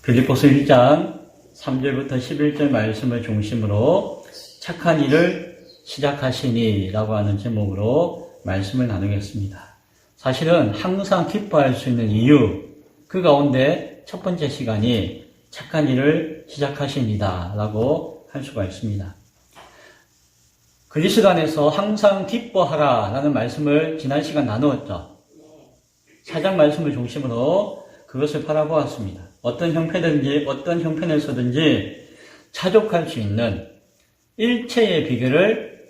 빌립보서 1장 3절부터 11절 말씀을 중심으로 착한 일을 시작하시니 라고 하는 제목으로 말씀을 나누겠습니다. 사실은 항상 기뻐할 수 있는 이유, 그 가운데 첫 번째 시간이 착한 일을 시작하십니다 라고 할 수가 있습니다. 그리스도 안에서 항상 기뻐하라 라는 말씀을 지난 시간 나누었죠. 4장 말씀을 중심으로 그것을 바라보았습니다. 어떤 형편에서든지 자족할 수 있는 일체의 비결을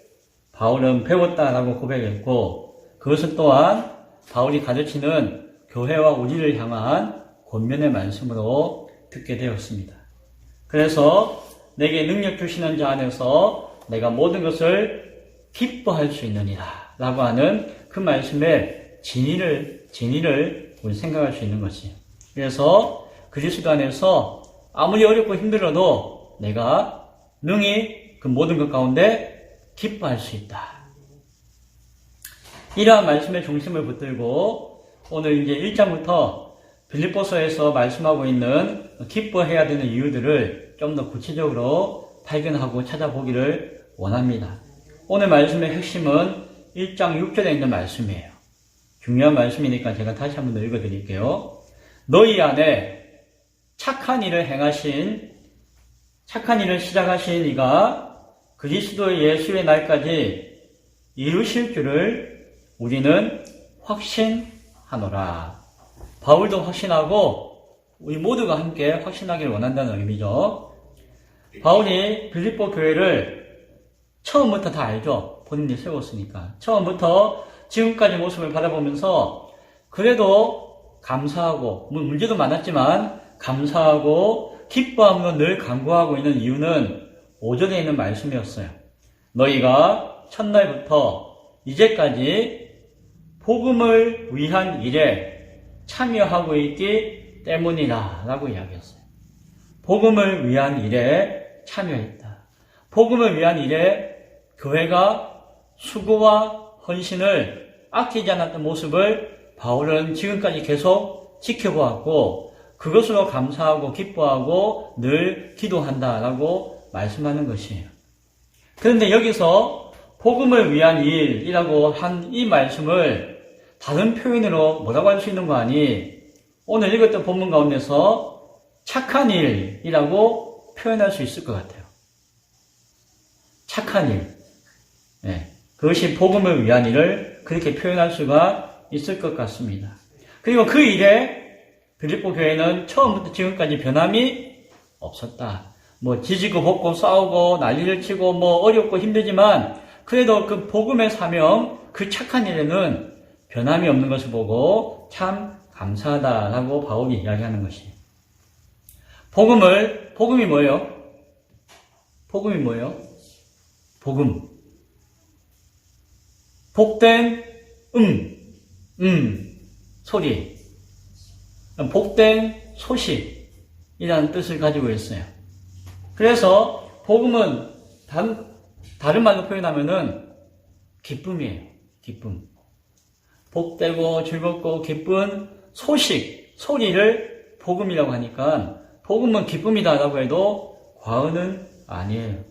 바울은 배웠다라고 고백했고, 그것은 또한 바울이 가르치는 교회와 우리를 향한 권면의 말씀으로 듣게 되었습니다. 그래서 내게 능력 주시는 자 안에서 내가 모든 것을 기뻐할 수 있느니라 라고 하는 그 말씀의 진의를 우리 생각할 수 있는 것이에요. 그래서 그리스도 안에서 아무리 어렵고 힘들어도 내가 능히 그 모든 것 가운데 기뻐할 수 있다. 이러한 말씀의 중심을 붙들고 오늘 이제 1장부터 빌립보서에서 말씀하고 있는 기뻐해야 되는 이유들을 좀 더 구체적으로 발견하고 찾아보기를 원합니다. 오늘 말씀의 핵심은 1장 6절에 있는 말씀이에요. 중요한 말씀이니까 제가 다시 한번 더 읽어드릴게요. 너희 안에 착한 일을 시작하신 이가 그리스도 예수의 날까지 이루실 줄을 우리는 확신하노라. 바울도 확신하고 우리 모두가 함께 확신하기를 원한다는 의미죠. 바울이 빌립보 교회를 처음부터 다 알죠. 본인이 세웠으니까. 처음부터 지금까지 모습을 바라보면서 그래도 감사하고, 문제도 많았지만 감사하고 기뻐함으로 늘 간구하고 있는 이유는 5절에 있는 말씀이었어요. 너희가 첫날부터 이제까지 복음을 위한 일에 참여하고 있기 때문이라 라고 이야기했어요. 복음을 위한 일에 참여했다. 복음을 위한 일에 교회가 수고와 헌신을 아끼지 않았던 모습을 바울은 지금까지 계속 지켜보았고, 그것으로 감사하고 기뻐하고 늘 기도한다라고 말씀하는 것이에요. 그런데 여기서 복음을 위한 일이라고 한 이 말씀을 다른 표현으로 뭐라고 할 수 있는 거 아니? 오늘 읽었던 본문 가운데서 착한 일이라고 표현할 수 있을 것 같아요. 착한 일. 네. 그것이 복음을 위한 일을 그렇게 표현할 수가 있을 것 같습니다. 그리고 그 일에 빌립보 교회는 처음부터 지금까지 변함이 없었다. 지지고 볶고 싸우고 난리를 치고 어렵고 힘들지만 그래도 그 복음의 사명, 그 착한 일에는 변함이 없는 것을 보고 참 감사하다라고 바울이 이야기하는 것이에요. 복음이 뭐예요? 복음이 뭐예요? 복음. 복된 소리. 복된 소식이라는 뜻을 가지고 있어요. 그래서 복음은 다른 말로 표현하면은 기쁨이에요. 기쁨. 복되고 즐겁고 기쁜 소리를 복음이라고 하니까 복음은 기쁨이다라고 해도 과언은 아니에요.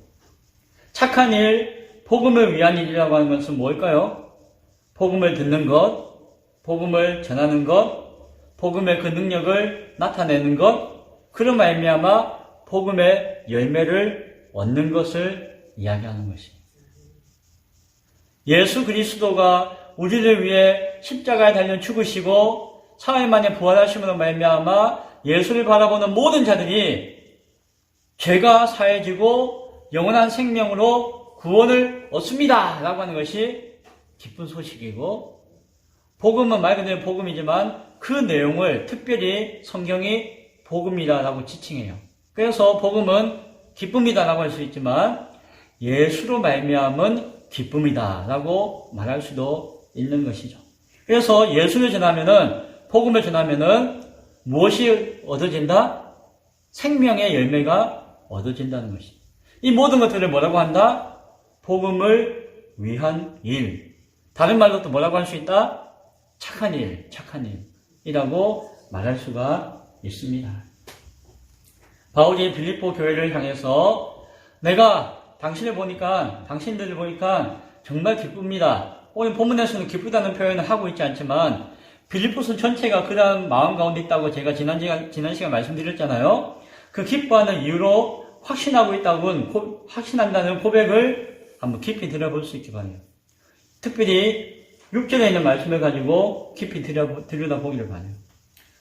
착한 일, 복음을 위한 일이라고 하는 것은 뭘까요? 복음을 듣는 것, 복음을 전하는 것, 복음의 그 능력을 나타내는 것, 그런 말미암아 복음의 열매를 얻는 것을 이야기하는 것입니다. 예수 그리스도가 우리를 위해 십자가에 달려 죽으시고 사흘 만에 부활하심으로 말미암아 예수를 바라보는 모든 자들이 죄가 사해지고 영원한 생명으로 구원을 얻습니다 라고 하는 것이 기쁜 소식이고, 복음은 말 그대로 복음이지만 그 내용을 특별히 성경이 복음이다라고 지칭해요. 그래서 복음은 기쁨이다라고 할 수 있지만 예수로 말미암은 기쁨이다라고 말할 수도 있는 것이죠. 그래서 예수를 전하면은, 복음을 전하면은 무엇이 얻어진다? 생명의 열매가 얻어진다는 것이죠. 이 모든 것들을 뭐라고 한다? 복음을 위한 일. 다른 말로 또 뭐라고 할 수 있다? 착한 일이라고 말할 수가 있습니다. 바울이 빌립보 교회를 향해서 내가 당신들을 보니까 정말 기쁩니다. 오늘 본문에서는 기쁘다는 표현을 하고 있지 않지만 빌립보서 전체가 그러한 마음 가운데 있다고 제가 지난 시간 말씀드렸잖아요. 그 기뻐하는 이유로 확신한다는 고백을 한번 깊이 들여볼 수 있기 바라요. 특별히 6절에 있는 말씀을 가지고 깊이 들여다보기를 바라요.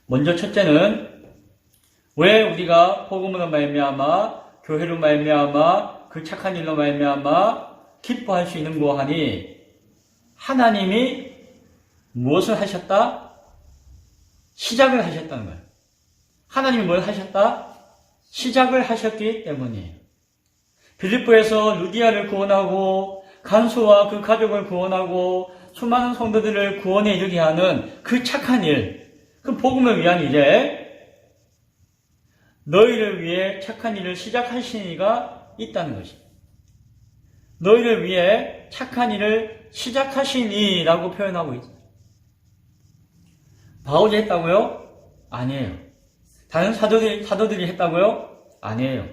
먼저 첫째는 왜 우리가 복음으로 말미암아 교회로 말미암아 그 착한 일로 말미암아 기뻐할 수 있는고 하니 하나님이 무엇을 하셨다? 시작을 하셨다는 거예요. 하나님이 뭘 하셨다? 시작을 하셨기 때문이에요. 빌립보에서 루디아를 구원하고 간수와 그 가족을 구원하고 수많은 성도들을 구원에 이르게 하는 그 착한 일, 그 복음을 위한 일에 너희를 위해 착한 일을 시작하신 이가 있다는 것입니다. 너희를 위해 착한 일을 시작하신 이라고 표현하고 있어요. 바울이 했다고요? 아니에요. 다른 사도들이 했다고요? 아니에요.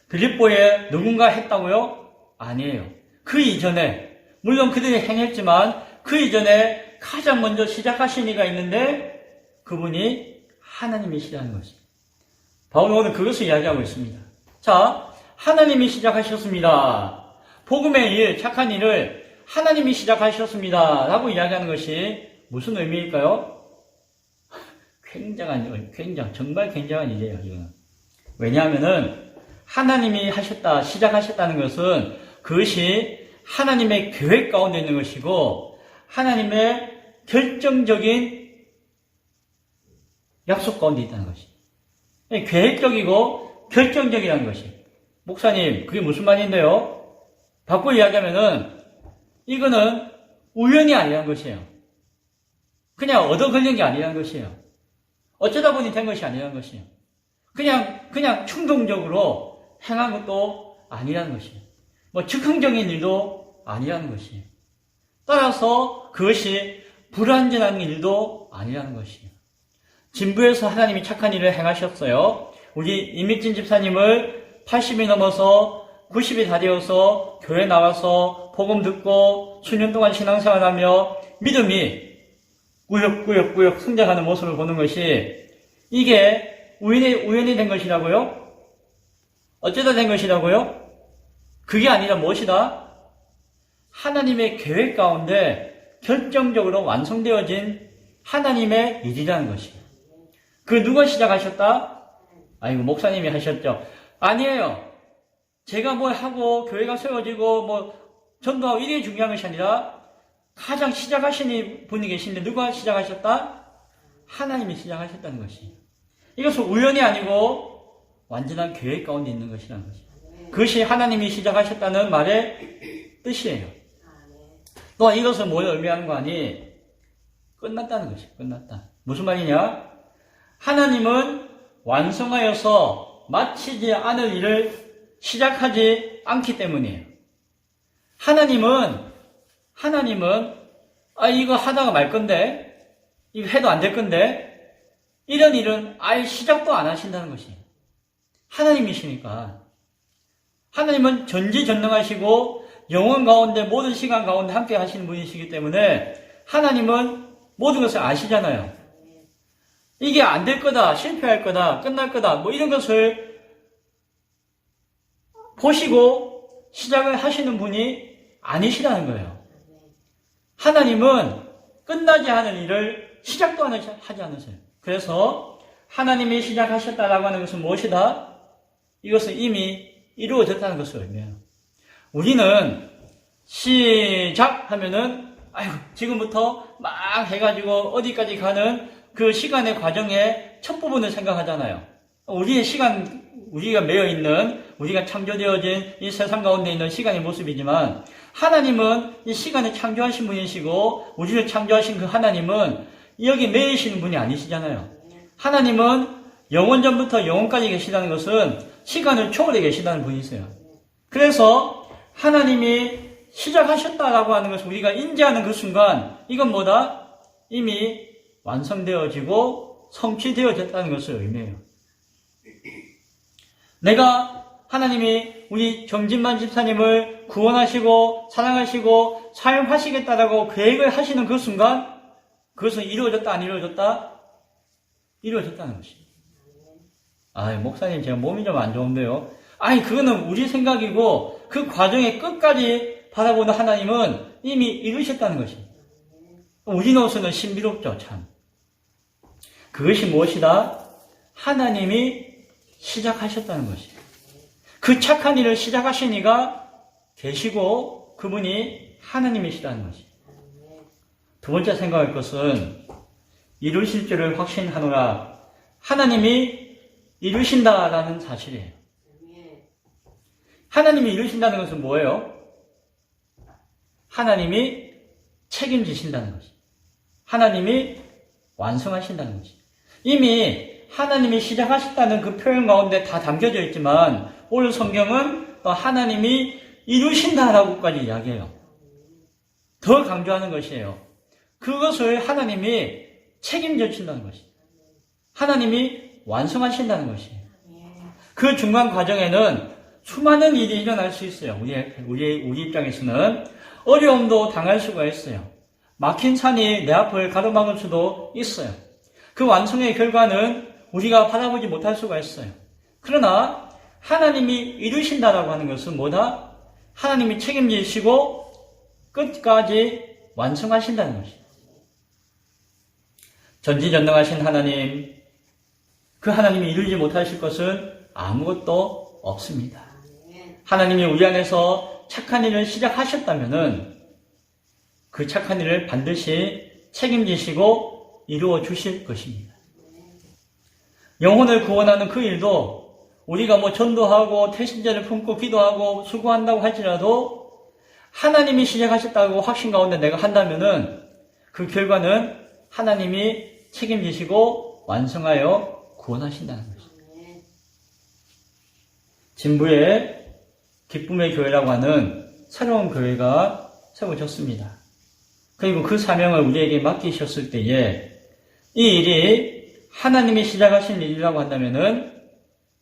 빌립보에 누군가 했다고요? 아니에요. 그 이전에, 물론 그들이 행했지만 그 이전에 가장 먼저 시작하신 이가 있는데 그분이 하나님이시라는 것입니다. 바울은 오늘 그것을 이야기하고 있습니다. 자, 하나님이 시작하셨습니다. 복음의 일, 착한 일을 하나님이 시작하셨습니다. 라고 이야기하는 것이 무슨 의미일까요? 정말 굉장한 일이에요, 이거는. 왜냐하면은, 하나님이 시작하셨다는 것은 그것이 하나님의 계획 가운데 있는 것이고, 하나님의 결정적인 약속 가운데 있다는 것입니다. 계획적이고 결정적이라는 것이. 목사님, 그게 무슨 말인데요? 바꿔 이야기하면은, 이거는 우연이 아니라는 것이에요. 그냥 얻어 걸린 게 아니라는 것이에요. 어쩌다 보니 된 것이 아니라는 것이에요. 그냥 충동적으로 행한 것도 아니라는 것이에요. 즉흥적인 일도 아니라는 것이에요. 따라서 그것이 불완전한 일도 아니라는 것이에요. 진부에서 하나님이 착한 일을 행하셨어요. 우리 이미진 집사님을 80이 넘어서 90이 다 되어서 교회 나와서 복음 듣고 수년 동안 신앙생활하며 믿음이 꾸역꾸역 성장하는 모습을 보는 것이 이게 우연이 된 것이라고요? 어쩌다 된 것이라고요? 그게 아니라 무엇이다? 하나님의 계획 가운데 결정적으로 완성되어진 하나님의 일이라는 것이에요. 그 누가 시작하셨다? 아이고 목사님이 하셨죠. 아니에요. 제가 뭘 하고 교회가 세워지고 전도하고 이게 중요한 것이 아니라 가장 시작하신 분이 계신데 누가 시작하셨다? 하나님이 시작하셨다는 것이에요. 이것은 우연이 아니고 완전한 계획 가운데 있는 것이라는 것이에요. 그것이 하나님이 시작하셨다는 말의 뜻이에요. 또한 이것은 뭘 의미하는 거 아니? 끝났다는 것이에요. 끝났다. 무슨 말이냐? 하나님은 완성하여서 마치지 않을 일을 시작하지 않기 때문이에요. 하나님은 이거 하다가 말 건데, 이거 해도 안 될 건데, 이런 일은 아예 시작도 안 하신다는 것이에요. 하나님이시니까. 하나님은 전지전능하시고 영원 가운데 모든 시간 가운데 함께 하시는 분이시기 때문에 하나님은 모든 것을 아시잖아요. 이게 안 될 거다, 실패할 거다, 끝날 거다, 이런 것을 보시고 시작을 하시는 분이 아니시라는 거예요. 하나님은 끝나지 않은 일을 시작도 하지 않으세요. 그래서 하나님이 시작하셨다라고 하는 것은 무엇이다? 이것은 이미 이루어졌다는 것을 의미해요. 우리는 시작하면은 지금부터 막 해가지고 어디까지 가는 그 시간의 과정의 첫 부분을 생각하잖아요. 우리가 매여있는, 우리가 창조되어진 이 세상 가운데 있는 시간의 모습이지만, 하나님은 이 시간을 창조하신 분이시고, 우리를 창조하신 그 하나님은 여기 매이시는 분이 아니시잖아요. 하나님은 영원 전부터 영원까지 계시다는 것은 시간을 초월해 계시다는 분이세요. 그래서 하나님이 시작하셨다라고 하는 것을 우리가 인지하는 그 순간, 이건 뭐다? 이미 완성되어지고 성취되어졌다는 것을 의미해요. 내가 하나님이 우리 정진만 집사님을 구원하시고 사랑하시고 사용하시겠다라고 계획을 하시는 그 순간 그것은 이루어졌다 안 이루어졌다? 이루어졌다는 것입니다. 목사님 제가 몸이 좀 안 좋은데요. 그거는 우리 생각이고 그 과정의 끝까지 바라보는 하나님은 이미 이루셨다는 것입니다. 우리로서는 신비롭죠, 참. 그것이 무엇이다? 하나님이 시작하셨다는 것입니다. 그 착한 일을 시작하신 이가 계시고 그분이 하나님이시라는 것입니다. 두 번째 생각할 것은 이루실 줄을 확신하노라. 하나님이 이루신다라는 사실이에요. 하나님이 이루신다는 것은 뭐예요? 하나님이 책임지신다는 것입니다. 하나님이 완성하신다는 것입니다. 이미 하나님이 시작하셨다는 그 표현 가운데 다 담겨져 있지만 오늘 성경은 하나님이 이루신다라고까지 이야기해요. 더 강조하는 것이에요. 그것을 하나님이 책임져 주신다는 것입니다. 하나님이 완성하신다는 것이에요. 그 중간 과정에는 수많은 일이 일어날 수 있어요. 우리 입장에서는 어려움도 당할 수가 있어요. 막힌 산이 내 앞을 가로막을 수도 있어요. 그 완성의 결과는 우리가 바라보지 못할 수가 있어요. 그러나 하나님이 이루신다라고 하는 것은 뭐다? 하나님이 책임지시고 끝까지 완성하신다는 것입니다. 전지전능하신 하나님, 그 하나님이 이루지 못하실 것은 아무것도 없습니다. 하나님이 우리 안에서 착한 일을 시작하셨다면은 그 착한 일을 반드시 책임지시고 이루어 주실 것입니다. 영혼을 구원하는 그 일도 우리가 전도하고 태신자를 품고 기도하고 수고한다고 할지라도 하나님이 시작하셨다고 확신 가운데 내가 한다면은 그 결과는 하나님이 책임지시고 완성하여 구원하신다는 것입니다. 진부의 기쁨의 교회라고 하는 새로운 교회가 세워졌습니다. 그리고 그 사명을 우리에게 맡기셨을 때에 이 일이 하나님이 시작하신 일이라고 한다면은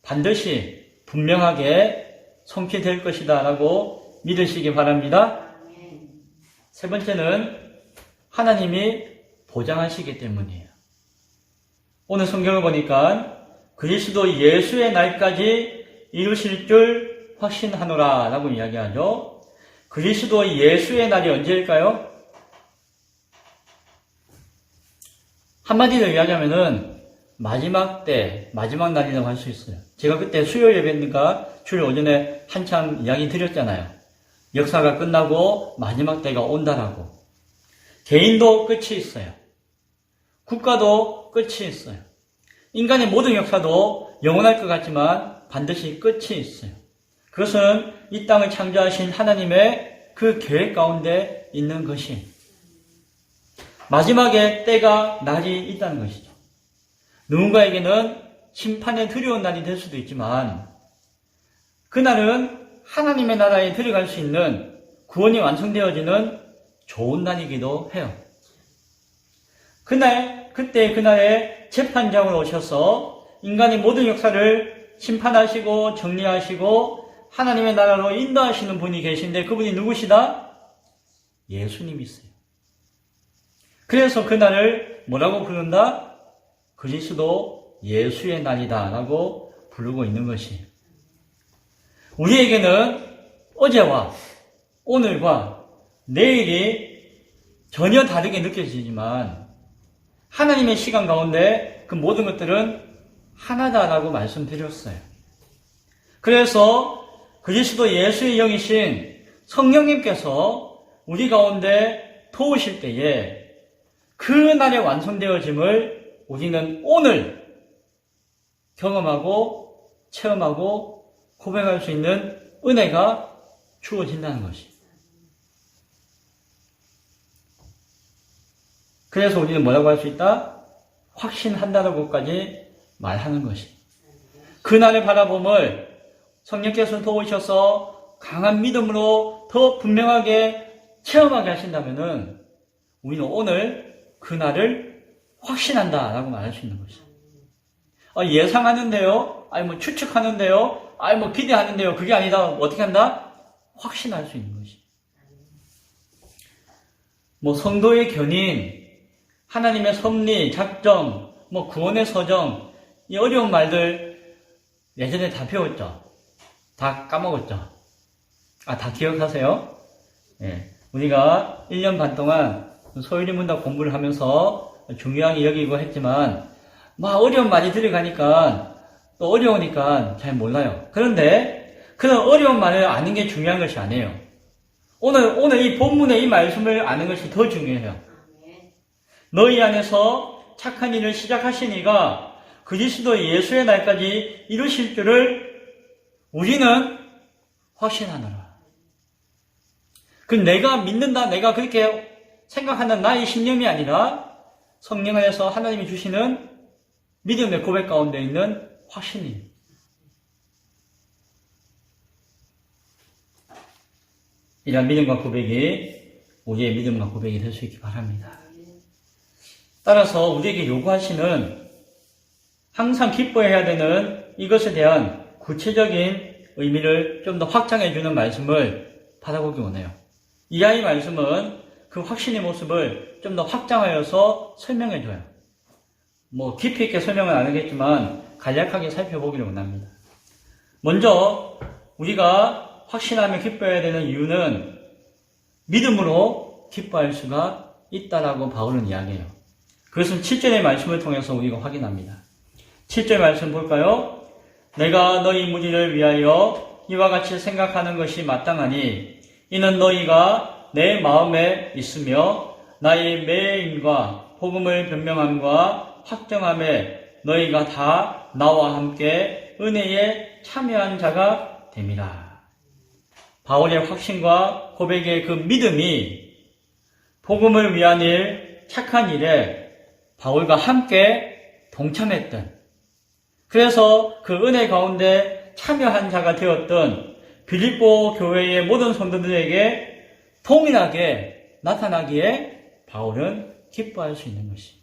반드시 분명하게 성취될 것이다 라고 믿으시기 바랍니다. 세 번째는 하나님이 보장하시기 때문이에요. 오늘 성경을 보니까 그리스도 예수의 날까지 이루실 줄 확신하노라 라고 이야기하죠. 그리스도 예수의 날이 언제일까요? 한마디로 이야기하면은 마지막 때, 마지막 날이라고 할 수 있어요. 제가 그때 수요일 예배니까 주일 오전에 한참 이야기 드렸잖아요. 역사가 끝나고 마지막 때가 온다라고. 개인도 끝이 있어요. 국가도 끝이 있어요. 인간의 모든 역사도 영원할 것 같지만 반드시 끝이 있어요. 그것은 이 땅을 창조하신 하나님의 그 계획 가운데 있는 것이 마지막에 때가 날이 있다는 것이죠. 누군가에게는 심판의 두려운 날이 될 수도 있지만 그날은 하나님의 나라에 들어갈 수 있는 구원이 완성되어지는 좋은 날이기도 해요. 그날에 재판장으로 오셔서 인간의 모든 역사를 심판하시고 정리하시고 하나님의 나라로 인도하시는 분이 계신데 그분이 누구시다? 예수님이세요. 그래서 그날을 뭐라고 부른다? 그리스도 예수의 날이다 라고 부르고 있는 것이에요. 우리에게는 어제와 오늘과 내일이 전혀 다르게 느껴지지만 하나님의 시간 가운데 그 모든 것들은 하나다라고 말씀드렸어요. 그래서 그리스도 예수의 영이신 성령님께서 우리 가운데 도우실 때에 그 날에 완성되어짐을 우리는 오늘 경험하고 체험하고 고백할 수 있는 은혜가 주어진다는 것이. 그래서 우리는 뭐라고 할 수 있다? 확신한다라고까지 말하는 것이. 그날의 바라봄을 성령께서 도우셔서 강한 믿음으로 더 분명하게 체험하게 하신다면은 우리는 오늘 그날을 확신한다라고 말할 수 있는 것이죠. 예상하는데요? 아니, 뭐 추측하는데요? 아니, 뭐 기대하는데요? 그게 아니다. 어떻게 한다? 확신할 수 있는 것이. 뭐 성도의 견인, 하나님의 섭리, 작정, 뭐 구원의 서정, 이 어려운 말들 예전에 다 배웠죠? 다 까먹었죠? 다 기억하세요? 예. 우리가 1년 반 동안 소유리문답 공부를 하면서 중요하게 여기고 했지만, 막 어려운 말이 들어가니까, 또 어려우니까 잘 몰라요. 그런데, 그런 어려운 말을 아는 게 중요한 것이 아니에요. 오늘 이 본문의 이 말씀을 아는 것이 더 중요해요. 너희 안에서 착한 일을 시작하신 이가 그리스도 예수의 날까지 이루실 줄을 우리는 확신하노라. 그 내가 믿는다, 내가 그렇게 생각하는 나의 신념이 아니라 성령 안에서 하나님이 주시는 믿음의 고백 가운데 있는 확신이. 이런 믿음과 고백이 우리의 믿음과 고백이 될 수 있기 바랍니다. 따라서 우리에게 요구하시는 항상 기뻐해야 되는 이것에 대한 구체적인 의미를 좀 더 확장해주는 말씀을 받아보기 원해요. 이하의 말씀은 그 확신의 모습을 좀 더 확장하여서 설명해줘요. 뭐 깊이 있게 설명은 안 하겠지만 간략하게 살펴보기를 원합니다. 먼저 우리가 확신하며 기뻐해야 되는 이유는 믿음으로 기뻐할 수가 있다라고 바울은 이야기해요. 그것은 7절의 말씀을 통해서 우리가 확인합니다. 7절 말씀 볼까요? 내가 너희 무리를 위하여 이와 같이 생각하는 것이 마땅하니 이는 너희가 내 마음에 있으며 나의 매임과 복음을 변명함과 확정함에 너희가 다 나와 함께 은혜에 참여한 자가 됨이라. 바울의 확신과 고백의 그 믿음이 복음을 위한 일, 착한 일에 바울과 함께 동참했던, 그래서 그 은혜 가운데 참여한 자가 되었던 빌립보 교회의 모든 성도들에게 동일하게 나타나기에 바울은 기뻐할 수 있는 것이.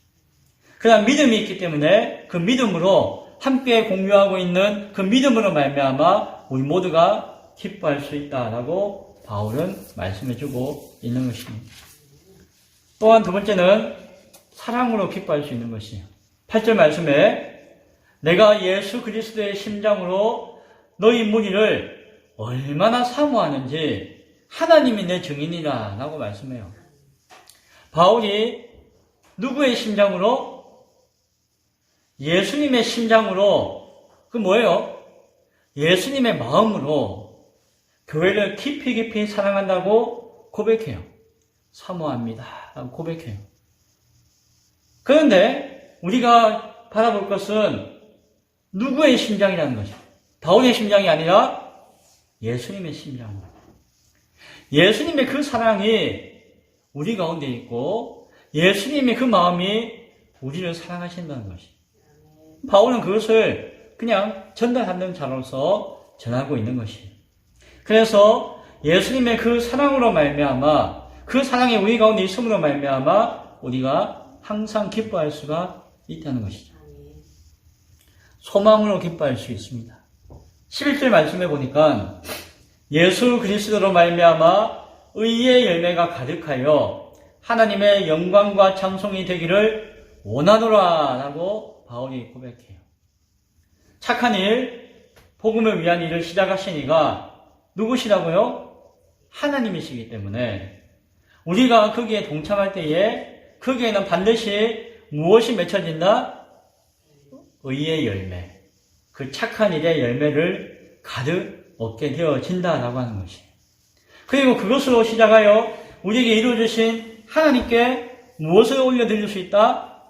그러나 믿음이 있기 때문에 그 믿음으로 함께 공유하고 있는 그 믿음으로 말미암아 우리 모두가 기뻐할 수 있다라고 바울은 말씀해주고 있는 것입니다. 또한 두 번째는 사랑으로 기뻐할 수 있는 것이에요. 8절 말씀에 내가 예수 그리스도의 심장으로 너희 무리를 얼마나 사모하는지 하나님이 내 증인이라 라고 말씀해요. 바울이 누구의 심장으로? 예수님의 심장으로, 그 뭐예요? 예수님의 마음으로 교회를 깊이 사랑한다고 고백해요. 사모합니다 라고 고백해요. 그런데 우리가 바라볼 것은 누구의 심장이라는 것이죠. 바울의 심장이 아니라 예수님의 심장으로. 예수님의 그 사랑이 우리 가운데 있고 예수님의 그 마음이 우리를 사랑하신다는 것이. 바울은 그것을 그냥 전달하는 자로서 전하고 있는 것이에요. 그래서 예수님의 그 사랑으로 말미암아, 그 사랑이 우리 가운데 있음으로 말미암아 우리가 항상 기뻐할 수가 있다는 것이죠. 소망으로 기뻐할 수 있습니다. 11절 말씀해 보니까 예수 그리스도로 말미암아 의의 열매가 가득하여 하나님의 영광과 찬송이 되기를 원하노라 라고 바울이 고백해요. 착한 일, 복음을 위한 일을 시작하신 이가 누구시라고요? 하나님이시기 때문에 우리가 거기에 동참할 때에 거기에는 반드시 무엇이 맺혀진다? 의의 열매, 그 착한 일의 열매를 가득 얻게 되어진다라고 하는 것이에요. 그리고 그것으로 시작하여 우리에게 이루어주신 하나님께 무엇을 올려드릴 수 있다?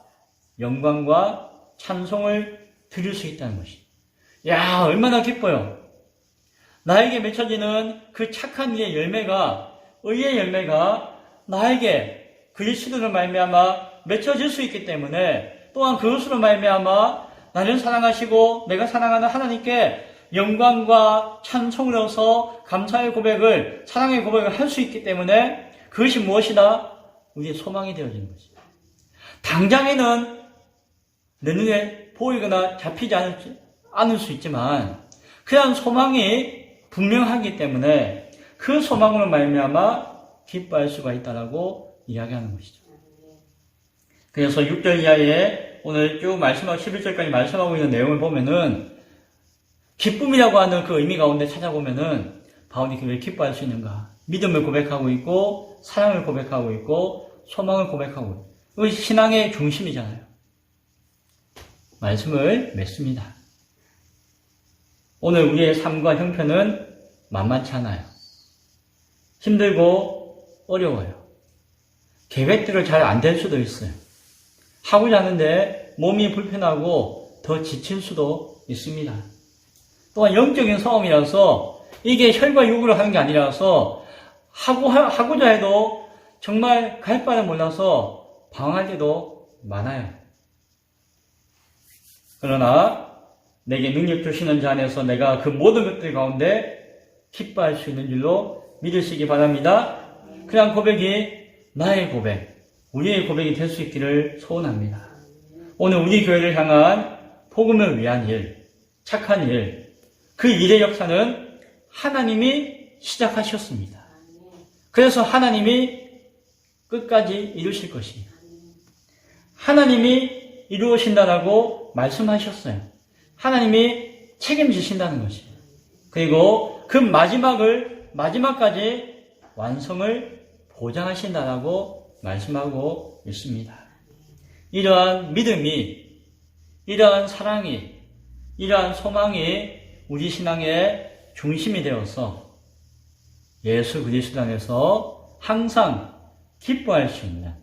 영광과 찬송을 드릴 수 있다는 것이에요. 야, 얼마나 기뻐요. 나에게 맺혀지는 그 착한 일의 열매가, 의의 열매가 나에게 그리스도로 말미암아 맺혀질 수 있기 때문에 또한 그것으로 말미암아 나를 사랑하시고 내가 사랑하는 하나님께 영광과 찬송을 얻어서 감사의 고백을, 사랑의 고백을 할 수 있기 때문에 그것이 무엇이다? 우리의 소망이 되어지는 것입니다. 당장에는 내 눈에 보이거나 잡히지 않을 수 있지만 그런 소망이 분명하기 때문에 그 소망으로 말미암아 기뻐할 수가 있다라고 이야기하는 것이죠. 그래서 6절 이하에 오늘 쭉 말씀하고 11절까지 말씀하고 있는 내용을 보면은 기쁨이라고 하는 그 의미 가운데 찾아보면은 바울이 왜 기뻐할 수 있는가? 믿음을 고백하고 있고 사랑을 고백하고 있고 소망을 고백하고 있고 그 신앙의 중심이잖아요. 말씀을 맺습니다. 오늘 우리의 삶과 형편은 만만치 않아요. 힘들고 어려워요. 계획대로 잘 안 될 수도 있어요. 하고자 하는데 몸이 불편하고 더 지칠 수도 있습니다. 또한 영적인 싸움이라서 이게 혈과 육으로 하는 게 아니라서 하고자 해도 정말 갈 바를 몰라서 방황할 때도 많아요. 그러나 내게 능력 주시는 자 안에서 내가 그 모든 것들 가운데 기뻐할 수 있는 줄로 믿으시기 바랍니다. 그냥 고백이 나의 고백, 우리의 고백이 될 수 있기를 소원합니다. 오늘 우리 교회를 향한 복음을 위한 일, 착한 일, 그 일의 역사는 하나님이 시작하셨습니다. 그래서 하나님이 끝까지 이루실 것이에요. 하나님이 이루어진다라고 말씀하셨어요. 하나님이 책임지신다는 것이에요. 그리고 그 마지막까지 완성을 보장하신다라고 말씀하고 있습니다. 이러한 믿음이, 이러한 사랑이, 이러한 소망이 우리 신앙의 중심이 되어서 예수 그리스도 안에서 항상 기뻐할 수 있는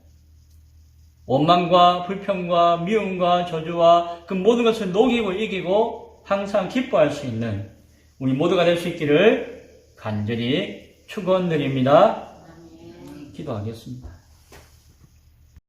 원망과 불평과 미움과 저주와 그 모든 것을 녹이고 이기고 항상 기뻐할 수 있는 우리 모두가 될 수 있기를 간절히 축원드립니다. 기도하겠습니다.